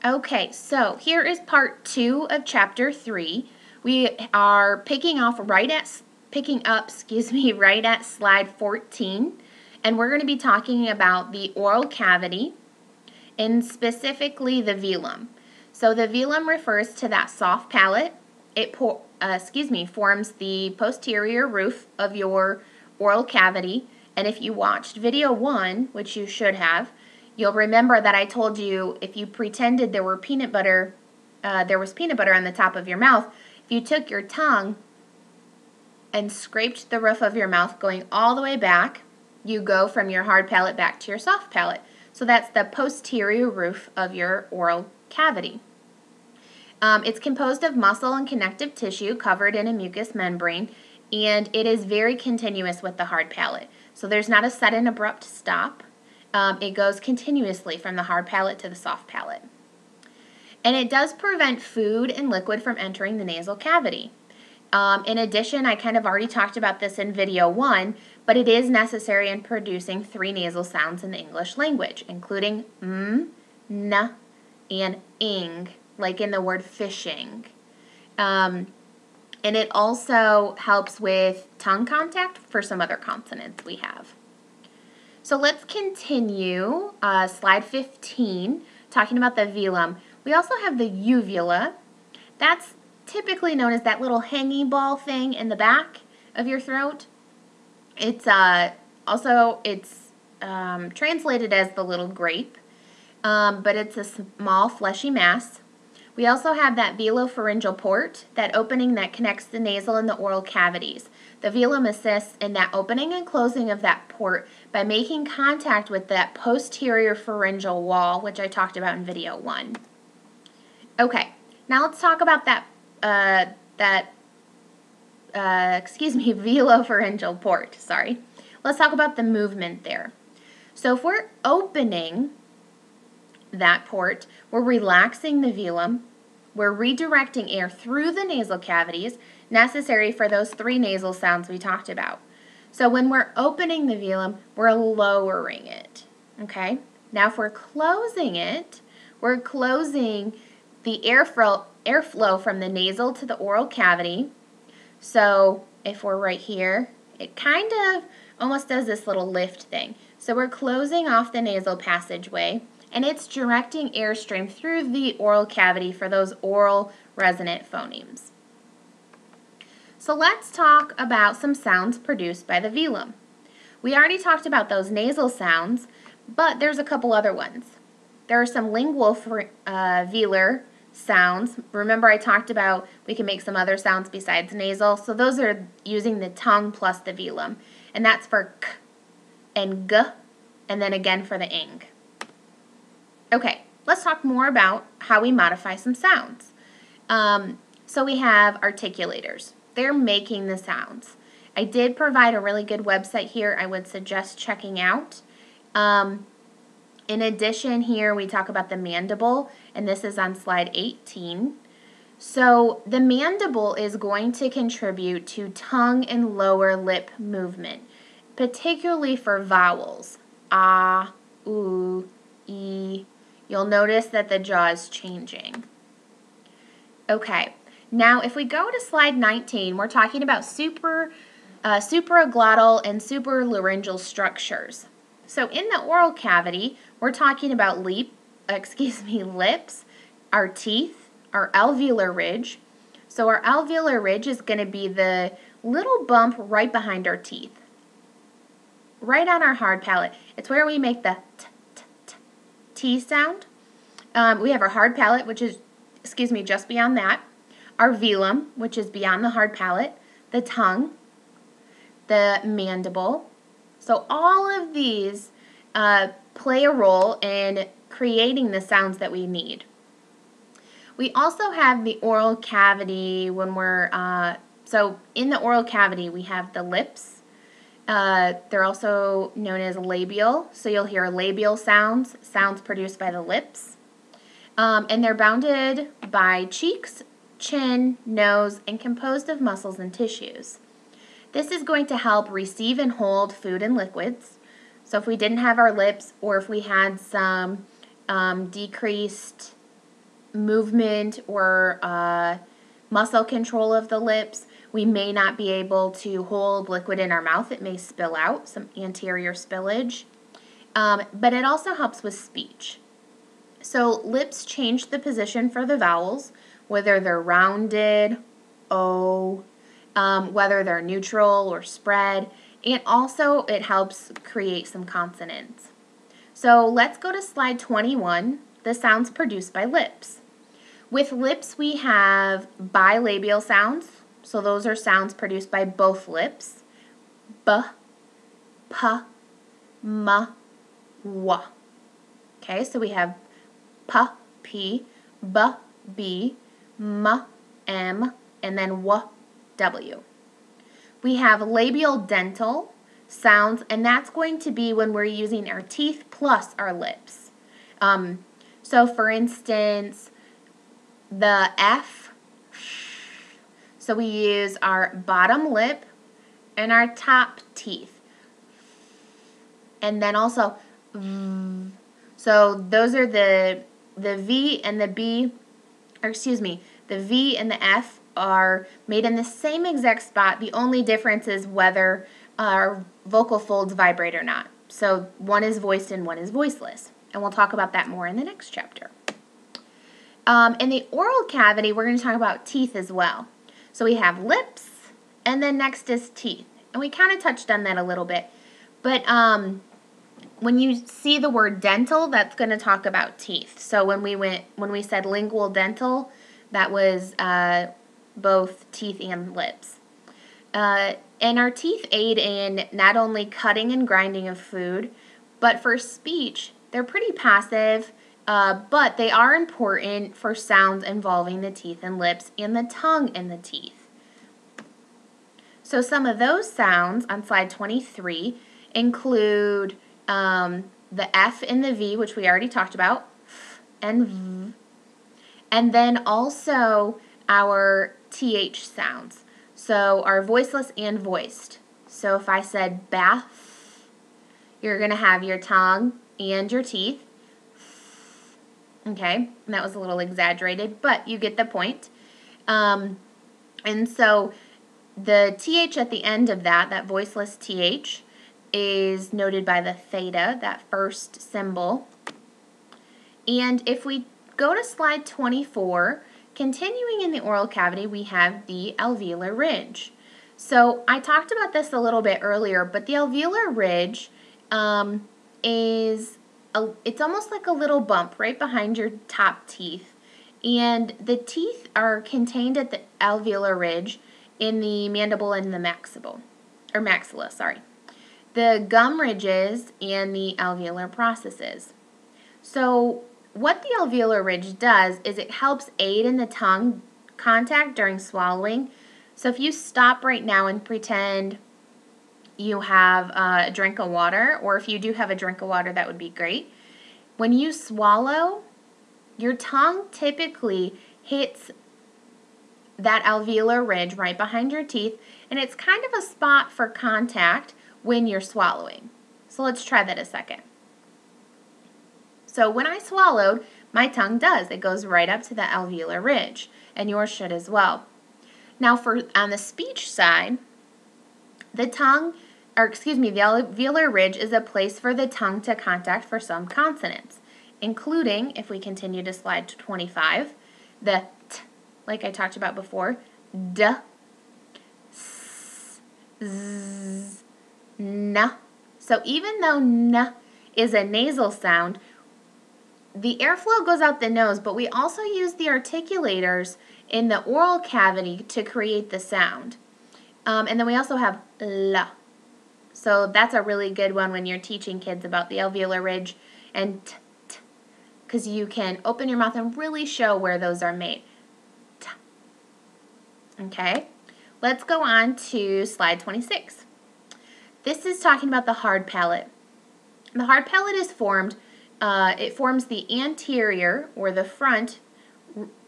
Okay, so here is part 2 of chapter 3. We are picking up, right at slide 14, and we're going to be talking about the oral cavity and specifically the velum. So the velum refers to that soft palate. It forms the posterior roof of your oral cavity, and if you watched video 1, which you should have, you'll remember that I told you if you pretended there was peanut butter on the top of your mouth, if you took your tongue and scraped the roof of your mouth going all the way back, you go from your hard palate back to your soft palate. So that's the posterior roof of your oral cavity. It's composed of muscle and connective tissue covered in a mucous membrane, and it is very continuous with the hard palate. So there's not a sudden abrupt stop. It goes continuously from the hard palate to the soft palate. And it does prevent food and liquid from entering the nasal cavity. In addition, I kind of already talked about this in video 1, but it is necessary in producing 3 nasal sounds in the English language, including n, and ing, like in the word fishing. And it also helps with tongue contact for some other consonants we have. So let's continue, slide 15, talking about the velum. We also have the uvula. That's typically known as that little hanging ball thing in the back of your throat. It's translated as the little grape, but it's a small fleshy mass. We also have that velopharyngeal port, that opening that connects the nasal and the oral cavities. The velum assists in that opening and closing of that port by making contact with that posterior pharyngeal wall, which I talked about in video 1. Okay, now let's talk about that velopharyngeal port, sorry. Let's talk about the movement there. So if we're opening that port, we're relaxing the velum, we're redirecting air through the nasal cavities necessary for those 3 nasal sounds we talked about. So when we're opening the velum, we're lowering it, okay? Now if we're closing it, we're closing the airflow from the nasal to the oral cavity. So if we're right here, it kind of almost does this little lift thing. So we're closing off the nasal passageway, and it's directing airstream through the oral cavity for those oral resonant phonemes. So let's talk about some sounds produced by the velum. We already talked about those nasal sounds, but there's a couple other ones. There are some lingual velar sounds. Remember I talked about we can make some other sounds besides nasal, so those are using the tongue plus the velum, and that's for k and g, and then again for the ing. Okay, let's talk more about how we modify some sounds. So we have articulators. They're making the sounds. I did provide a really good website here I would suggest checking out. In addition, here we talk about the mandible, and this is on slide 18. So the mandible is going to contribute to tongue and lower lip movement, particularly for vowels. Ah, oo, e. You'll notice that the jaw is changing. Okay, now if we go to slide 19, we're talking about supraglottal and supralaryngeal structures. So in the oral cavity, we're talking about lips, our teeth, our alveolar ridge. So our alveolar ridge is going to be the little bump right behind our teeth, right on our hard palate. It's where we make the T sound. We have our hard palate, which is, just beyond that. Our velum, which is beyond the hard palate. The tongue, the mandible. So all of these play a role in creating the sounds that we need. We also have the oral cavity when we're, so in the oral cavity we have the lips. They're also known as labial, so you'll hear labial sounds produced by the lips. And they're bounded by cheeks, chin, nose, and composed of muscles and tissues. This is going to help receive and hold food and liquids. So if we didn't have our lips, or if we had some decreased movement or muscle control of the lips. We may not be able to hold liquid in our mouth. It may spill out, some anterior spillage. But it also helps with speech. So lips change the position for the vowels, whether they're rounded, O, whether they're neutral or spread, and also it helps create some consonants. So let's go to slide 21, the sounds produced by lips. With lips, we have bilabial sounds. So those are sounds produced by both lips. B, P, M, W. Okay, so we have P, P, B, B, M, M, and then W, W. We have labial dental sounds, and that's going to be when we're using our teeth plus our lips. So for instance, the F, so we use our bottom lip and our top teeth. And then also, so those are the V and the B, or excuse me, the V and the F are made in the same exact spot. The only difference is whether our vocal folds vibrate or not. So one is voiced and one is voiceless. And we'll talk about that more in the next chapter. In the oral cavity, we're going to talk about teeth as well. So we have lips, and then next is teeth. And we kind of touched on that a little bit. But when you see the word dental, that's going to talk about teeth. So when we said lingual dental, that was both teeth and lips. And our teeth aid in not only cutting and grinding of food, but for speech, they're pretty passive, but they are important for sounds involving the teeth and lips and the tongue and the teeth. So some of those sounds on slide 23 include the F and the V, which we already talked about, and V, and then also our TH sounds. So our voiceless and voiced. So if I said bath, you're going to have your tongue and your teeth. Okay, and that was a little exaggerated, but you get the point. And so the TH at the end of that voiceless TH, is noted by the theta, that first symbol. And if we go to slide 24, continuing in the oral cavity, we have the alveolar ridge. So I talked about this a little bit earlier, but the alveolar ridge it's almost like a little bump right behind your top teeth. And the teeth are contained at the alveolar ridge in the mandible and the maxilla, sorry. The gum ridges and the alveolar processes. So what the alveolar ridge does is it helps aid in the tongue contact during swallowing. So if you stop right now and pretend you have a drink of water, or if you do have a drink of water, that would be great. When you swallow, your tongue typically hits that alveolar ridge right behind your teeth, and it's kind of a spot for contact when you're swallowing. So let's try that a second. So when I swallowed, my tongue does. It goes right up to the alveolar ridge, and yours should as well. Now on the speech side, the alveolar ridge is a place for the tongue to contact for some consonants, including, if we continue to slide to 25, the T, like I talked about before, D, S, Z, N. So even though N is a nasal sound, the airflow goes out the nose, but we also use the articulators in the oral cavity to create the sound. And then we also have L. So that's a really good one when you're teaching kids about the alveolar ridge and T, because you can open your mouth and really show where those are made. T. Okay, let's go on to slide 26. This is talking about the hard palate. The hard palate is formed, it forms the anterior or the front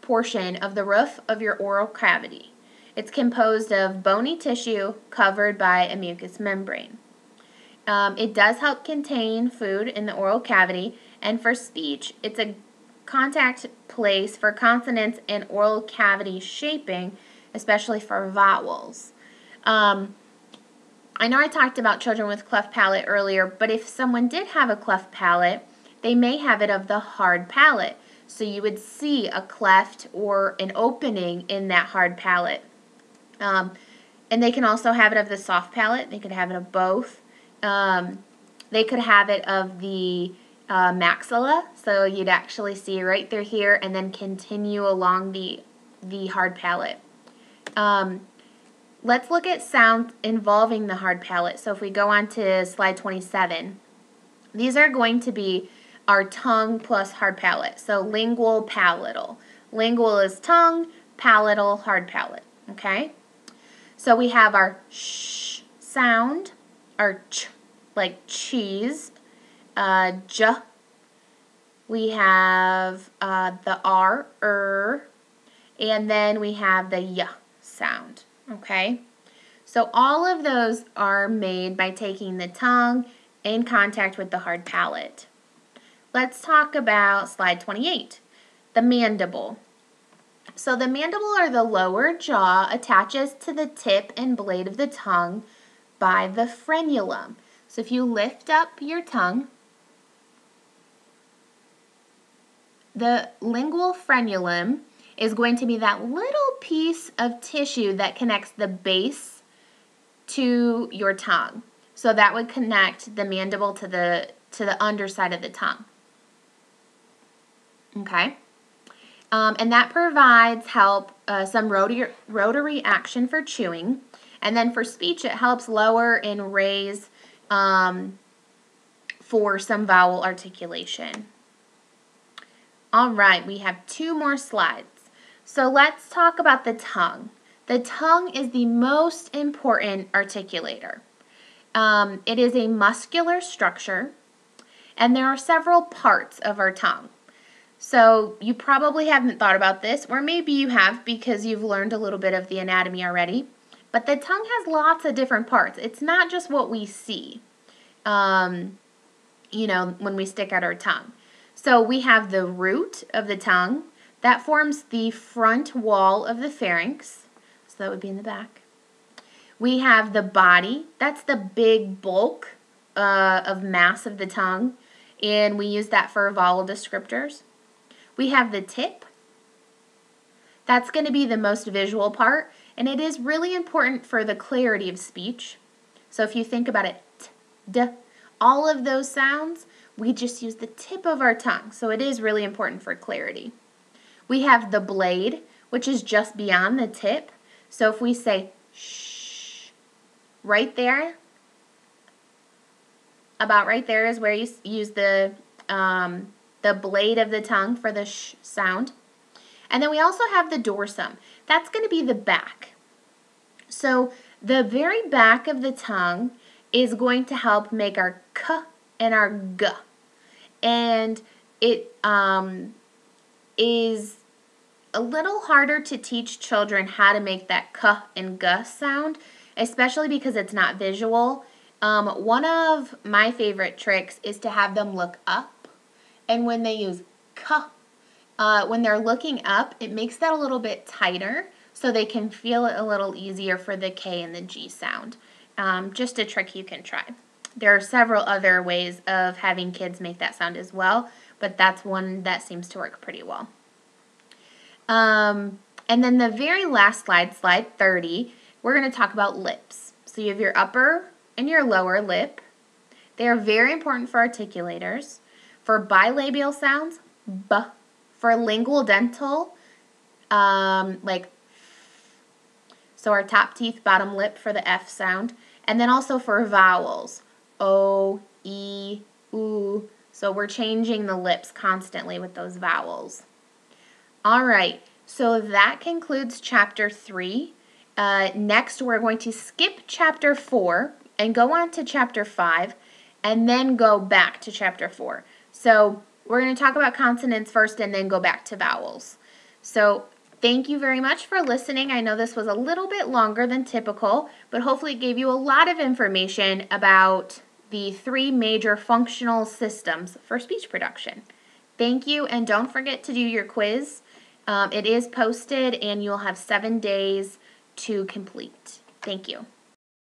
portion of the roof of your oral cavity. It's composed of bony tissue covered by a mucous membrane. It does help contain food in the oral cavity, and for speech, it's a contact place for consonants and oral cavity shaping, especially for vowels. I know I talked about children with cleft palate earlier, but if someone did have a cleft palate, they may have it of the hard palate. So you would see a cleft or an opening in that hard palate. And they can also have it of the soft palate. They could have it of both. They could have it of the maxilla. So you'd actually see right through here and then continue along the hard palate. Let's look at sounds involving the hard palate. So if we go on to slide 27, these are going to be our tongue plus hard palate. So lingual, palatal. Lingual is tongue, palatal, hard palate. Okay? So we have our sh sound, our ch, like cheese, j. We have the r, and then we have the y sound. Okay, so all of those are made by taking the tongue in contact with the hard palate. Let's talk about slide 28, the mandible. So the mandible, or the lower jaw, attaches to the tip and blade of the tongue by the frenulum. So if you lift up your tongue, the lingual frenulum is going to be that little piece of tissue that connects the base to your tongue. So that would connect the mandible to the underside of the tongue. Okay? And that provides help, some rotary action for chewing. And then for speech, it helps lower and raise for some vowel articulation. All right, we have 2 more slides. So let's talk about the tongue. The tongue is the most important articulator. It is a muscular structure, and there are several parts of our tongue. So you probably haven't thought about this, or maybe you have because you've learned a little bit of the anatomy already. But the tongue has lots of different parts. It's not just what we see, when we stick out our tongue. So we have the root of the tongue. That forms the front wall of the pharynx, so that would be in the back. We have the body. That's the big bulk of mass of the tongue, and we use that for vowel descriptors. We have the tip. That's going to be the most visual part, and it is really important for the clarity of speech. So if you think about it, t, d, all of those sounds, we just use the tip of our tongue, so it is really important for clarity. We have the blade, which is just beyond the tip. So if we say shh, right there, about right there is where you use the blade of the tongue for the sh sound. And then we also have the dorsum. That's going to be the back. So the very back of the tongue is going to help make our k and our g. And it is a little harder to teach children how to make that k and g sound, especially because it's not visual. One of my favorite tricks is to have them look up, and when they use k, when they're looking up, it makes that a little bit tighter so they can feel it a little easier for the K and the G sound. Just a trick you can try. There are several other ways of having kids make that sound as well, but that's one that seems to work pretty well. And then the very last slide, slide 30, we're going to talk about lips. So you have your upper and your lower lip. They are very important for articulators. For bilabial sounds, b. For lingual dental, like, so our top teeth, bottom lip for the F sound. And then also for vowels, O, E, U. So we're changing the lips constantly with those vowels. All right, so that concludes Chapter 3. Next, we're going to skip Chapter 4 and go on to Chapter 5, and then go back to Chapter 4. So we're going to talk about consonants first and then go back to vowels. So thank you very much for listening. I know this was a little bit longer than typical, but hopefully it gave you a lot of information about the 3 major functional systems for speech production. Thank you, and don't forget to do your quiz. It is posted, and you'll have 7 days to complete. Thank you.